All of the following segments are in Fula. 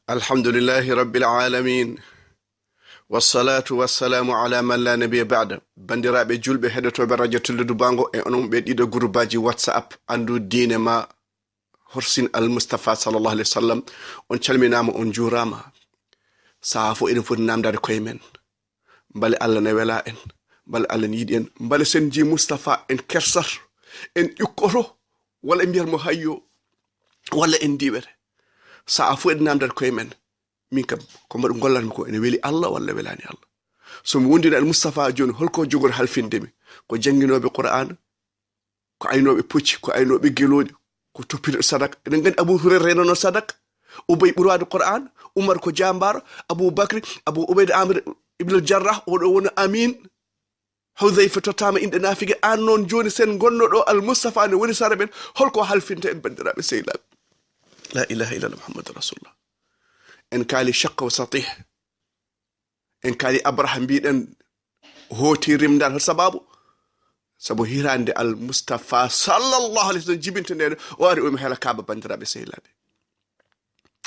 alhamdulillahi rabbil alamin wassalatu wassalamu ala man la nabiyya ba'da bandiraɓe julɓe heɗotoɓe radio tulludu bango e onon ɓe ɗiɗo groupe whatsapp andu diine ma horsin al mustafa sallallahu alaihi wasallam on calminama on jurama saha fo eɗen foti namdade koye men bale Allah ne wela en bale Allah ne yiɗi en bale sen ji mustafa en kersat en ƴukkoto walla en mbiyat mo hayyo walla en diwete saha fo eɗen namdade koye men min kam ko mbaɗo gollatmi ko ene weli Allah walla welani Allah so mi wondina al mustafa joni holko jogori halfindemi ko janginoɓe qur'an ko aynoɓe pucci ko aynoɓe geloɗi ko toppito sadaka eɗen gandi Abu Hurayra renano sadaka Ubay ɓurwade qur'an Umar ko jambaro Abu Bakri Abu Ubayda Amir ibn al-Jarrah oɗo woni amin Hudhayfa tottama inde nafige an noon joni sen gonnoɗo al mustafa ne woni sara men holko halfinta en bandiraɓe sehilaɓe la ilaha illallah muhammadur rasulullah en kaali shaqqa wa satih en kaali abraham mbiɗen hooti rimdal hol sabu hirande al mustafa sallallahu alaihi wasallam jibinta nde o ari omi hela kaaba bandiraɓe sehilaɓe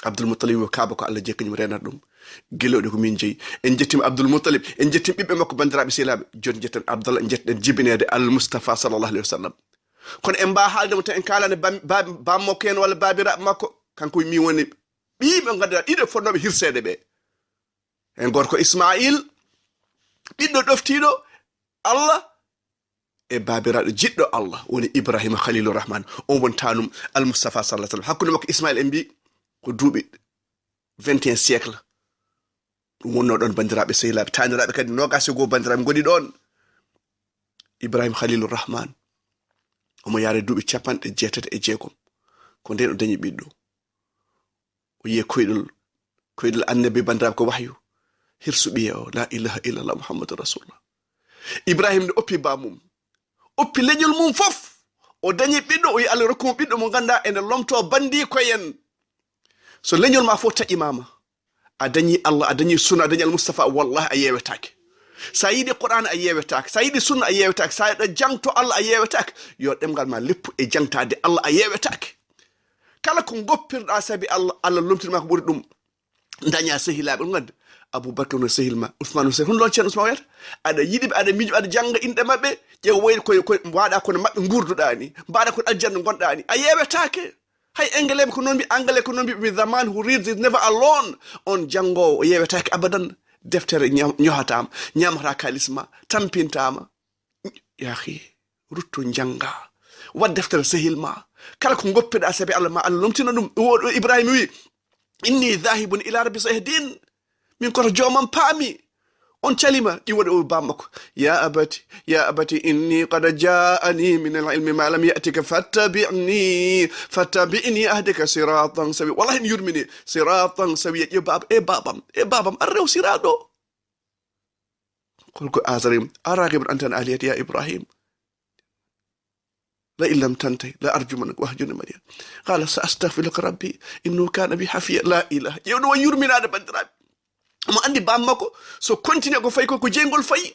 abdul muttalib o kaaba ko Allah jekkañum renata ɗum geloɗe ko min jeeyi en jettima abdul muttalib en jettim ɓiɓɓe makko bandiraɓe sehilaɓe joni jetten abdallah en jetteɗen jibinede al mustafa sallallahu alaihi wasallam kono en mba haaldemo tan en kalane bammakko en walla babiraɓe makko kanko mi woni ɓiɓe ganduɗa ɗiɗo fonnoɓe hirsede ɓe en gorko Ismail ɓiɗɗo ɗoftiɗo Allah e babiraɗo jiɗɗo Allah woni Ibrahima Khalilur Rahman on won tanum al mustafa sallallahu alaihi wasallam hakkude makko Ismail en mbi ko duuɓi 21 siècle ɗum wonno ɗon bandiraɓe sehilaɓe taniraɓe kadi nogase goo bandiraɓe goni ɗon Ibrahima Khalilur Rahman omo yaare duuɓi 86 ko nden o dañi ɓiɗɗo o yiye koyɗol annabi bandiraɓe ko wahyu hirsu ɓiye o la ilaha illallah muhammadur rasulullah Ibrahima ne oppi bamum oppi leñol mum fof o dañi ɓiɗɗo o yi Allah rokkumo ɓiɗɗo mo ganda ene lomto bandi koyen so leñol ma fof taƴimama a dañi Allah a dañi sunna a dañi al mustafa wallahi a yewetake sa yiɗi qur'an a yewetake sa yiɗi sunna a yewetake sa yiɗa jangto Allah a yewetake yo ɗemgal ma leppu e jangtade Allah a yewetake kala ko goppirɗa sabi Allah lomtirma ko ɓuri ɗum daña sehilaɓe ɗum gandi Aboubacry no sehil ma Ousmane no sehil hono Thierno Ousmane wiyata aɗa yiɗiɓe aɗa miijo aɗa janga inɗe mabɓe ƴeew woyde koye mbaɗa kono mabɓe gurduɗa ni mbaɗa kono aljanna gonɗa ni a yewetake hay anglais ko noon mbi anglais ko noon mbi the man who reads is never alone on jangowo o yewetake abadan deftere ñohatama ñamata kalisma tampintama yahi rutto janga wat deftere sehil ma kala ko goppiɗa sabi Allah ma Allah lomtina ɗum woɗo Ibrahima wi inni dhahibun ila rabbi sayahdin min koto jomam paami on calima ƴiwoɗe o bammakko ya abati inni qad ja'ani min al-ilmi ma lam ya'tika fattabi'ni ahdika siratan sawi wallahi mi yurmini siratan sawi ƴe babam arrew siraɗo kolko azarim araqibun anta an aliyati ya Ibrahim la illam tantahi la arjumanaka wahjurni maliya qala sa astaghfiru laka rabbi innahu kana bi hafiya la ilaha ƴewɗo won yurminade bandiraɓe mo andi bammakko so continue ko fayi ko jeygol fayi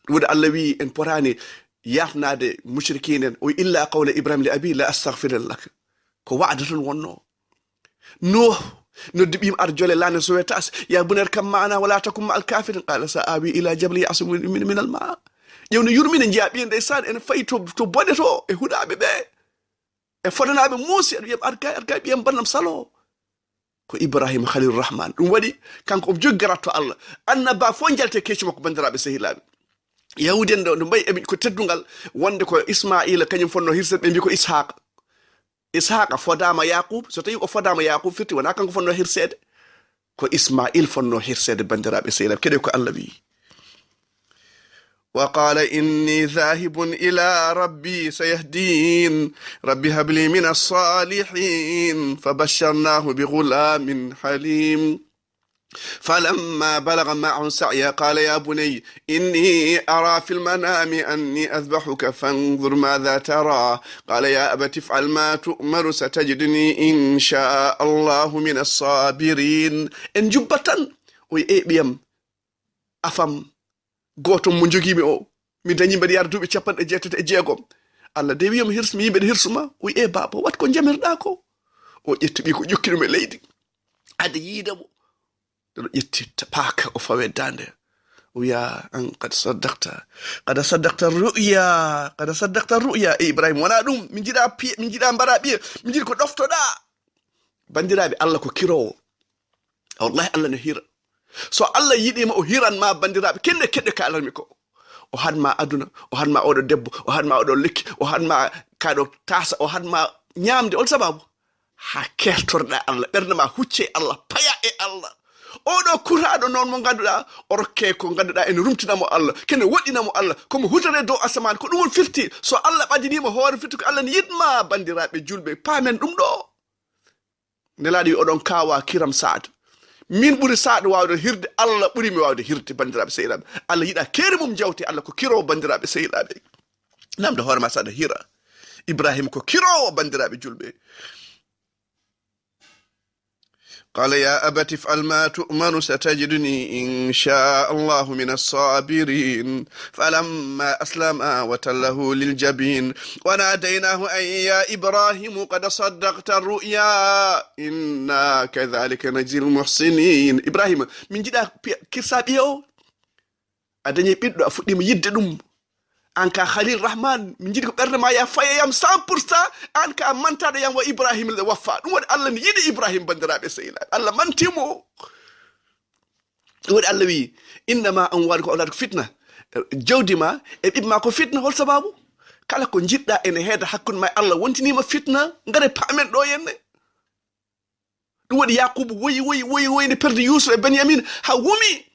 wode Allah wi en potani yafnade mushrikinen o illa qawla Ibrahim li abi la astaghfir lak ko wa'da ton wonno no noddi ɓim ar jole lane so wetas ya buner kam maana wala takum ma al kafirin qala sa awi ila jabal ya'simu min al ma ƴewno yurmine jiya ɓi ndeysan en fayi to bone to e huɗaɓe ɓe e fodanaɓe muusi aɗa wiyam arga ɓiyam bannam salo ko Ibrahima Khalilur Rahman ɗum waɗi kanko o joggaratto Allah annaba fo jalte kecci makko bandiraɓe sehilaɓe yahudi en ɗo mbayi eɓe ko teddugal wonde ko Ismaila kañum fonno hirsede ɓe mbi ko Ishaqa fodama Yaqub so tawi o fodama Yaqub firti wona kanko fonno hirsede ko Ismail fonno hirsede bandiraɓe sehilaɓe keɗe ko Allah wi وقال إني ذاهب إلى ربي سيهدين ربي هب لي من الصالحين فبشرناه بغلام حليم فلما بلغ معه السعي قال يا بني إني أرى في المنام أني أذبحك فانظر ماذا ترى قال يا أبت افعل ما تؤمر ستجدني إن شاء الله من الصابرين إن جبة ويأبيم أفهم goto mo jogimi o mi dañi mbeɗa yar duuɓi 86 Allah de wiyam hirsmi yimɓe hirsuma o baba wat ko jamirɗa ko o ƴetti ɓi ko ƴokki ɗum e leydi ada yiida mo do yetti paaka o fawe dande ويا أن قد صدقت الرؤيا إبراهيم وانا دوم من جدا مبارا بي من جدا كو دفتو دا bandiraɓe Allah ko kirowo wallahi Allah no hira so Allah yiɗima o hiran ma bandiraɓe kende kedde ka alarmi ko o hadma aduna o hadma oɗo debbo o hadma oɗo lekki o hadma kaɗo tasa o hadma ñamde on sababu ha kertorɗa Allah ɓerde ma hucce Allah paya e Allah oɗo kuraɗo noon mo ganduɗa o rokke ko ganduɗa ene rumtinamo Allah kene woɗɗinamo Allah komo hutore dow asaman ko ɗum won firti so Allah ɓadinima hoore firti ko Allah ne yiɗma bandiraɓe julɓe paamen ɗum ɗo nelaɗo wi oɗon kawa kiram saad min ɓuri saad wawde hirde Allah ɓuri mi wawde hirde bandiraɓe sehilaɓe Allah yiɗa keeri mum jawte Allah ko kirowo bandiraɓe sehilaɓe namde hoorema saɗa hira Ibrahima ko kirowo bandiraɓe julɓe قال يا أبت افعل ما تؤمر ستجدني إن شاء الله من الصابرين فلما أسلم وتله للجبين وناديناه أن يا إبراهيم قد صدقت الرؤيا إنا كذلك نجزي المحسنين إبراهيم من جدا كسابيو أدني بيدو أفدي يددم anka Khalil Rahman min jidi ko berde ma ya faye yam 100% anka mantade yam wa Ibrahim le wafa dum wadi Allah ni yidi Ibrahim bandirabe seyla Allah mantimo wadi Allah wi inma amwalukum wa auladukum fitna jawdima e bibma ko fitna hol sababu kala ko jidda ene heeda hakkun ma Allah wontinima fitna ngare paamen do yenne dum wadi Yaqub woyi ne perde Yusuf e Benyamin ha wumi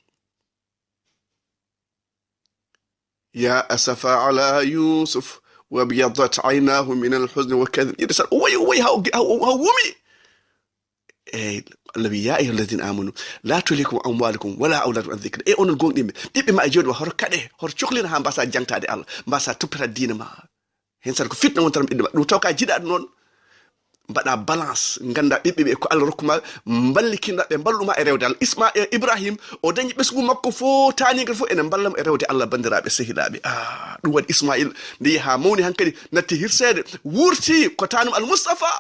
يا أسفا على يوسف وابيضت عيناه من الحزن وكذب يرسل وي هومي الذي يا أيها الذين آمنوا لا تلهكم أموالكم ولا أولادكم عن ذكر أون الجون ديم بيبي ما أجود وهر كده هر شغلنا هم بس جنتا دي الله بس تبرر الدين ما هنسر كفتنا وانترم إدم نتوقع جدا نون بنا balance nganda bibbe ko Allah rokuma ballikinda be balluma e rewde Allah Ibrahim o dañi besgu makko fo tani ngal fo ene ballam e rewde Allah bandirabe sehilabe dum wadi Ismail ndi ha mawni hankadi natti hirsede wurti ko tanum al Mustafa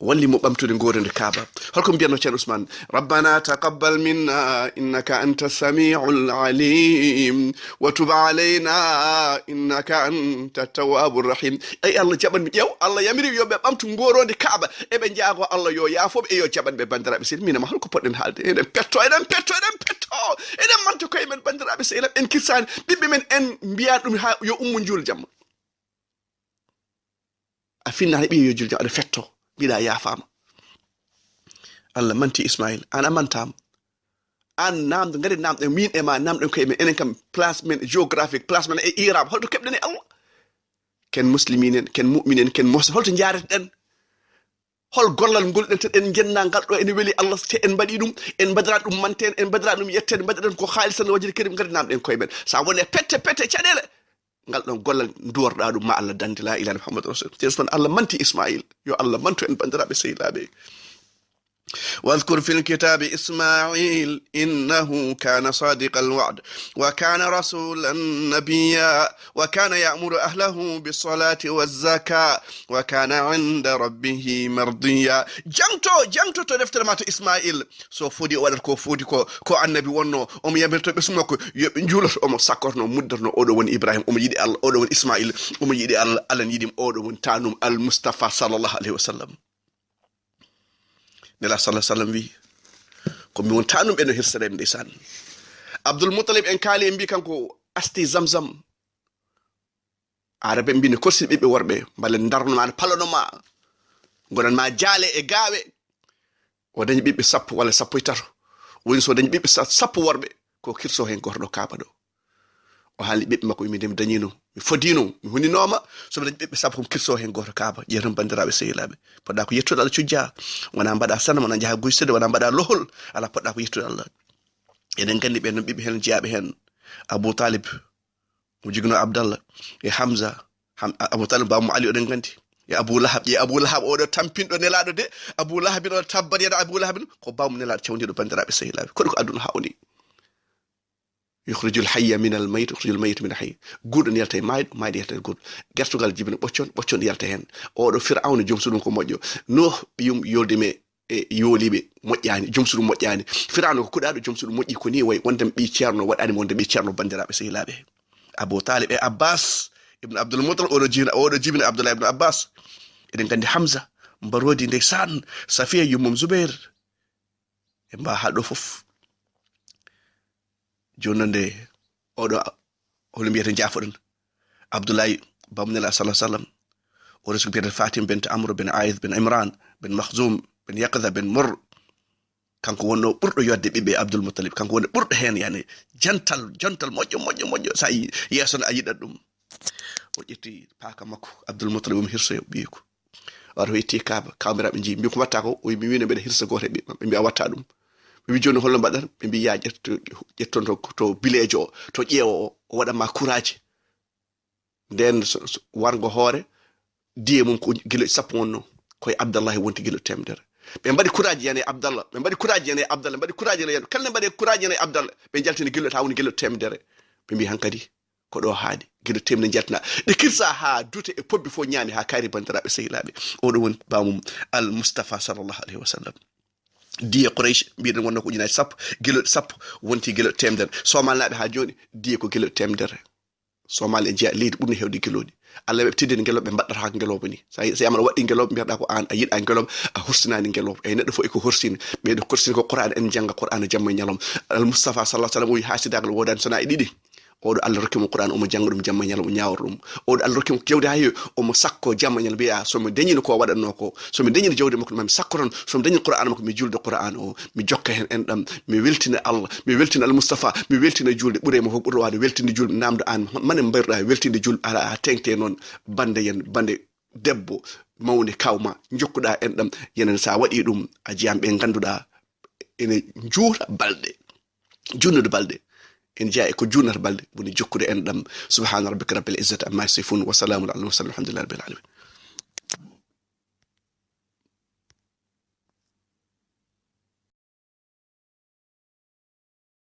walli mo bamtude gorende Kaaba holko mbiyano Thierno Ousmane rabbana taqabbal minna innaka antas samiul alim wa tub alayna innaka antat tawwabur rahim ay Allah jaban mi jew Allah yamiri yobe bamtu ngoronde Kaaba e be jaago Allah yo yaafobe e yo jaban be bandirabe sel minama holko podden haalde eden petto eden manto koy men bandirabe sel en kirsan bibbe men en biya dum ha yo ummu jul jam afinna hebi yo jul jam ade fetto bida ya fama Allah manti Ismail ana mantam an namde ngari namde min e ma namde ko e enen kam placement geographic placement e Irab holto kebdene Allah ken musliminen ken mu'minen ken muhsin holto jaareten hol gollal golden en genna gal do en weli Allah te en badi dum en badra dum manten en badra dum yetten badren ko khalisan wajiri kerim ngari namde ko e ben sa woni pette cadele ngal don gollal duwarda dum ma Allah dandi la ilaha Muhammad rasul teson Allah manti Ismail yo Allah manto en bandirabe sehilabe واذكر في الكتاب إسماعيل إنه كان صادق الوعد وكان رسولا نبيا وكان يأمر أهله بالصلاة والزكاة وكان عند ربه مرضيا جمتو تدفتر مات إسماعيل سو فودي ولا فودي كو النبي ونو أم يمرتو بسمكو يجولس أم سكرنو مدرنو أودو ون إبراهيم أم يدي الله أودو ون إسماعيل أم يدي الله ألن يدي أودو ون تانوم المصطفى صلى الله عليه وسلم nela sallallahu alaihi wasallam wi ko mi won tanum be no hirsere ndesan Abdul Muttalib en kali en bi kanko asti zamzam arabe mbine korsi bibbe worbe balle darno ma palono ma gonan ma jaale e gaawe o dañi bibbe sappo wala sappo tato woni so dañi bibbe sappo worbe ko kirso hen gordo Kaaba do o haali bibbe makko mi dem dañino mi fodino mi huninoma so dañi bibbe sappo kirso hen gordo Kaaba jeeram bandirabe sehilabe podda ko yettude Allah cujja wana mbada sanama wana jaha guysede wana mbada lohol ala podda ko yettude Allah enen gandi be no bibbe hen jaabe hen Abu Talib mo jigno Abdallah e Hamza Abu Talib ba mo Ali oden gandi e Abu Lahab o do tampindo nelado de Abu Lahab do tabbar yada Abu Lahab ko ba mo nelado cewndi do bandirabe sehilabe ko aduna hawni يخرج الحي من الميت يخرج الميت من الحي غود نيالتay mayd yaltay god gertugal jibina boccon yaltay hen o do fir'aun jom sudum ko modjo no biyum yoldeme e yoliɓe moƴƴani jomsuɗu moƴƴani firano ko kuɗaɗo jomsuɗu moƴƴi ko ni way wondem ɓi ceerno waɗani wonde ɓi ceerno bandiraɓe sehilaɓe Abou Talib e Abbas ibn Abdul Muttalib oɗo jibina Abdullah ibn Abbas eɗen gandi Hamza mbarodi ndeysan Safiya yummum Zubair e mba haɗo fof jonno nde oɗo holo mbiyete jafoɗen Abdoulaye bamnela sallallahu alaihi wasallam oɗo so mbiyete Fatim bint Amr bin Aïd bin Imran bin Makhzoum bin Yaqza bin Mur kanko wonno ɓurɗo yodde ɓiɓɓe Abdul Muttalib kanko wonno ɓurɗo hen yani jantal moƴƴo sa yeeso no a yiɗat ɗum o ƴetti paaka makko Abdul Muttalib omo hirsoyo ɓiyiko wato yetti kaaba kawmiraɓe jii mbi ko watta ko o mi wino mbeɗa hirsa goto e ɓiɓɓam ɓe mbi a watta ɗum ɓe mbi joni holno mbaɗata ɓe mbi ya ƴetton to bilejo o to ƴeewo o waɗanma courage nden wargo hoore diye mum ko gilo sappo wonno koye Abdallahi wonti gilo temedere ɓe mbaɗi courage yane Abdallah ɓe mbaɗi courage yane Abdallah ɓe mbaɗi courage yane kalne mbaɗi courage yane Abdallah ɓe jaltini gilo ta woni gilo temedere ɓe mbi hankadi ko ɗo haadi gilo temedere jaltina ɗe kirsa ha dute e pobbi fo ñaami ha kaari bandiraɓe sehilaɓe oɗo woni bamum al Mustafa sallallahu alayhi wa sallam diye Quraysh mbiɗen wonno ko ujunaji sappo gilo sappo wonti gilo temedere somalnaɓe ha joni diye ko gilo temedere somal e jeeya leydi ɓurni hewde gueloɗi Allah ɓe tiddini ngeloɓe mbaɗɗata ha ngeloɓe ni so yamara waɗɗi ngeloɓe mbiyaɗa ko an a yiɗa ngeloɓe a horsinani ngeloɓe e neɗɗo fof eko horsini ɓeɗo korsini ko Qur'an en jangga Qur'an jamma e ñalawma al Mustafa sallallahu alaihi wasallam o wi hasidagal wodani sona e ɗiɗi oɗo Allah rokkimo Qur'an omo janga ɗum jamma e ñalawma ñawor ɗum oɗo Allah rokkimo kewde ha heewi omo sakko jamma e ñalawma mbiya somi dañino ko waɗanno ko somi dañino jawdi makko mami sakko ton somi dañino Qur'an makko mi julde Qur'an o mi jokka hen en ɗam mi weltina Allah mi weltina al Mustafa mi weltina julde ɓuurema fof ɓurɗo wade weltinde julde namdo an mane mbayruɗa weltinde julde ala tengte noon bande debbo mawde kawma jokkuɗa en ɗam yenen sa waɗi ɗum a jiyam ɓe ganduɗa ene juuta balɗe junnude balɗe en jaa e ko junnata balɗe woni jokkude en ɗam subhana rabbika rabbil izzati amma yasifun wa salamun alal mursalin alhamdulillahi rabbil alamin